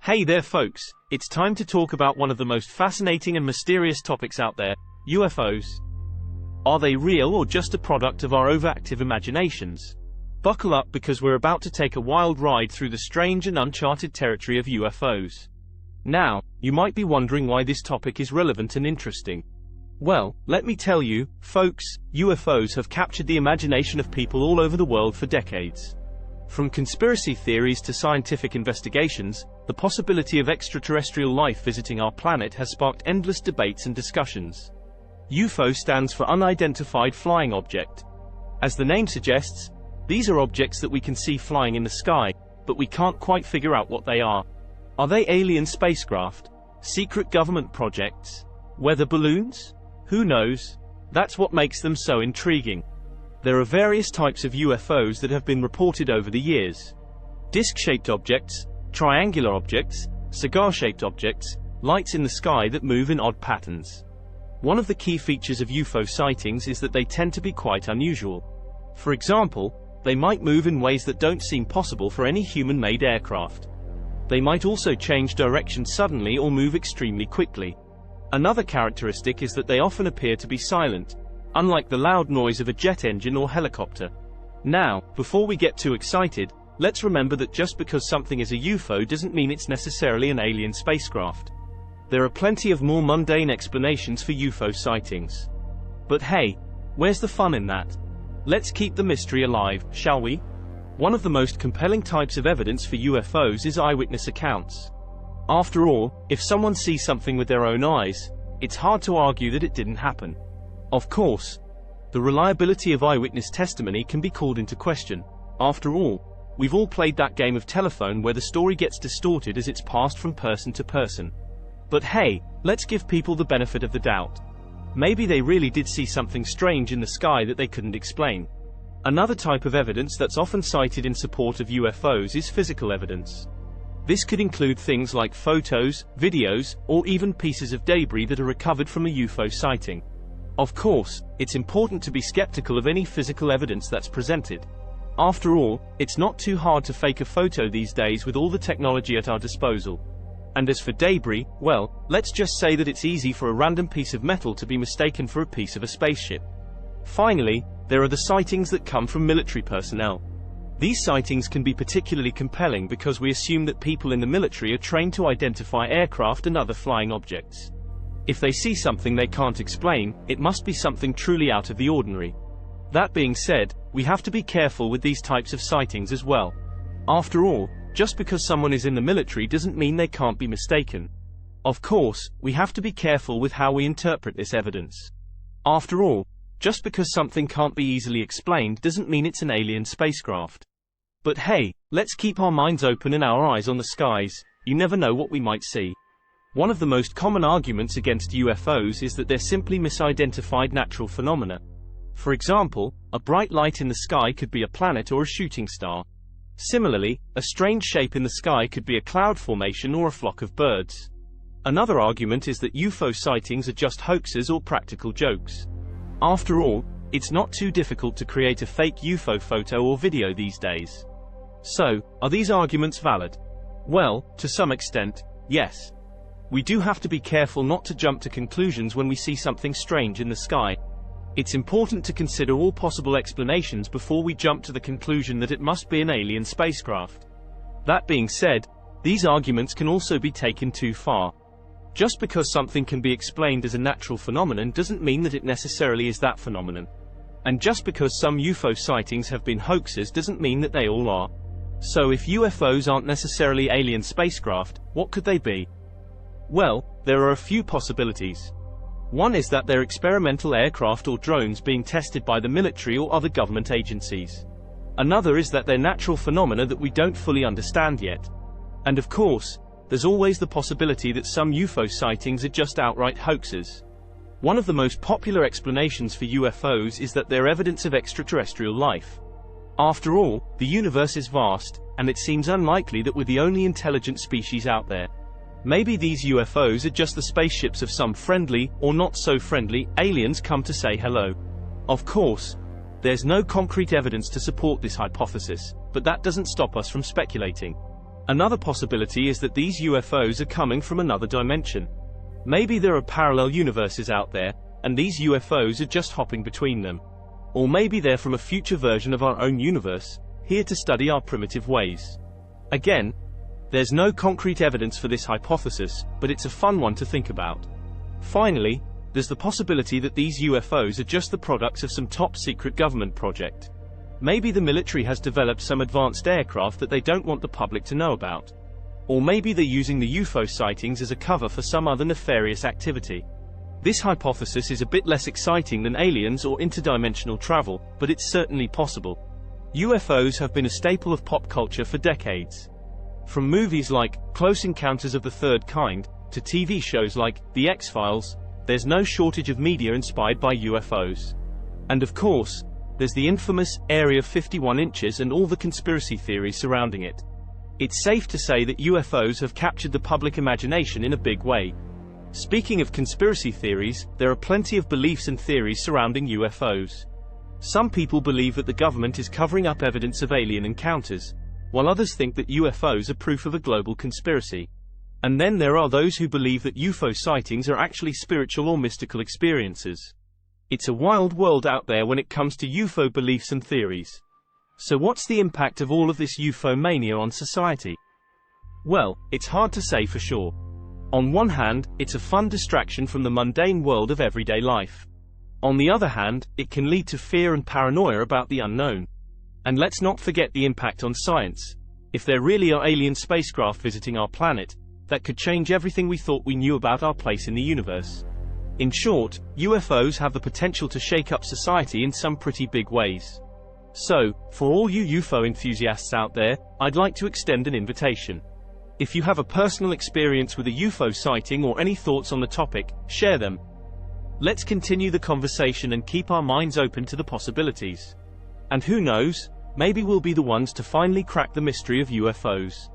Hey there folks, it's time to talk about one of the most fascinating and mysterious topics out there, UFOs. Are they real or just a product of our overactive imaginations? Buckle up because we're about to take a wild ride through the strange and uncharted territory of UFOs. Now, you might be wondering why this topic is relevant and interesting. Well, let me tell you, folks, UFOs have captured the imagination of people all over the world for decades. From conspiracy theories to scientific investigations, the possibility of extraterrestrial life visiting our planet has sparked endless debates and discussions. UFO stands for unidentified flying object. As the name suggests, these are objects that we can see flying in the sky, but we can't quite figure out what they are. Are they alien spacecraft? Secret government projects? Weather balloons? Who knows? That's what makes them so intriguing. There are various types of UFOs that have been reported over the years. Disc-shaped objects, triangular objects, cigar-shaped objects, lights in the sky that move in odd patterns. One of the key features of UFO sightings is that they tend to be quite unusual. For example, they might move in ways that don't seem possible for any human-made aircraft. They might also change direction suddenly or move extremely quickly. Another characteristic is that they often appear to be silent, unlike the loud noise of a jet engine or helicopter. Now, before we get too excited, let's remember that just because something is a UFO doesn't mean it's necessarily an alien spacecraft. There are plenty of more mundane explanations for UFO sightings. But hey, where's the fun in that? Let's keep the mystery alive, shall we? One of the most compelling types of evidence for UFOs is eyewitness accounts. After all, if someone sees something with their own eyes, it's hard to argue that it didn't happen. Of course, the reliability of eyewitness testimony can be called into question. After all, we've all played that game of telephone where the story gets distorted as it's passed from person to person. But hey, let's give people the benefit of the doubt. Maybe they really did see something strange in the sky that they couldn't explain. Another type of evidence that's often cited in support of UFOs is physical evidence. This could include things like photos, videos, or even pieces of debris that are recovered from a UFO sighting. Of course, it's important to be skeptical of any physical evidence that's presented. After all, it's not too hard to fake a photo these days with all the technology at our disposal. And as for debris, well, let's just say that it's easy for a random piece of metal to be mistaken for a piece of a spaceship. Finally, there are the sightings that come from military personnel. These sightings can be particularly compelling because we assume that people in the military are trained to identify aircraft and other flying objects. If they see something they can't explain, it must be something truly out of the ordinary. That being said, we have to be careful with these types of sightings as well. After all, just because someone is in the military doesn't mean they can't be mistaken. Of course, we have to be careful with how we interpret this evidence. After all, just because something can't be easily explained doesn't mean it's an alien spacecraft. But hey, let's keep our minds open and our eyes on the skies. You never know what we might see. One of the most common arguments against UFOs is that they're simply misidentified natural phenomena. For example, a bright light in the sky could be a planet or a shooting star. Similarly, a strange shape in the sky could be a cloud formation or a flock of birds. Another argument is that UFO sightings are just hoaxes or practical jokes. After all, it's not too difficult to create a fake UFO photo or video these days. So, are these arguments valid? Well, to some extent, yes. We do have to be careful not to jump to conclusions when we see something strange in the sky. It's important to consider all possible explanations before we jump to the conclusion that it must be an alien spacecraft. That being said, these arguments can also be taken too far. Just because something can be explained as a natural phenomenon doesn't mean that it necessarily is that phenomenon. And just because some UFO sightings have been hoaxes doesn't mean that they all are. So if UFOs aren't necessarily alien spacecraft, what could they be? Well, there are a few possibilities. One is that they're experimental aircraft or drones being tested by the military or other government agencies. Another is that they're natural phenomena that we don't fully understand yet. And of course, there's always the possibility that some UFO sightings are just outright hoaxes. One of the most popular explanations for UFOs is that they're evidence of extraterrestrial life. After all, the universe is vast, and it seems unlikely that we're the only intelligent species out there. Maybe these UFOs are just the spaceships of some friendly, or not so friendly, aliens come to say hello. Of course, there's no concrete evidence to support this hypothesis, but that doesn't stop us from speculating. Another possibility is that these UFOs are coming from another dimension. Maybe there are parallel universes out there, and these UFOs are just hopping between them. Or maybe they're from a future version of our own universe, here to study our primitive ways. Again, there's no concrete evidence for this hypothesis, but it's a fun one to think about. Finally, there's the possibility that these UFOs are just the products of some top-secret government project. Maybe the military has developed some advanced aircraft that they don't want the public to know about. Or maybe they're using the UFO sightings as a cover for some other nefarious activity. This hypothesis is a bit less exciting than aliens or interdimensional travel, but it's certainly possible. UFOs have been a staple of pop culture for decades. From movies like Close Encounters of the Third Kind, to TV shows like The X-Files, there's no shortage of media inspired by UFOs. And of course, there's the infamous Area 51 inches and all the conspiracy theories surrounding it. It's safe to say that UFOs have captured the public imagination in a big way. Speaking of conspiracy theories, there are plenty of beliefs and theories surrounding UFOs. Some people believe that the government is covering up evidence of alien encounters, while others think that UFOs are proof of a global conspiracy. And then there are those who believe that UFO sightings are actually spiritual or mystical experiences. It's a wild world out there when it comes to UFO beliefs and theories. So what's the impact of all of this UFO mania on society? Well, it's hard to say for sure. On one hand, it's a fun distraction from the mundane world of everyday life. On the other hand, it can lead to fear and paranoia about the unknown. And let's not forget the impact on science. If there really are alien spacecraft visiting our planet, that could change everything we thought we knew about our place in the universe. In short, UFOs have the potential to shake up society in some pretty big ways. So, for all you UFO enthusiasts out there, I'd like to extend an invitation. If you have a personal experience with a UFO sighting or any thoughts on the topic, share them. Let's continue the conversation and keep our minds open to the possibilities. And who knows, maybe we'll be the ones to finally crack the mystery of UFOs.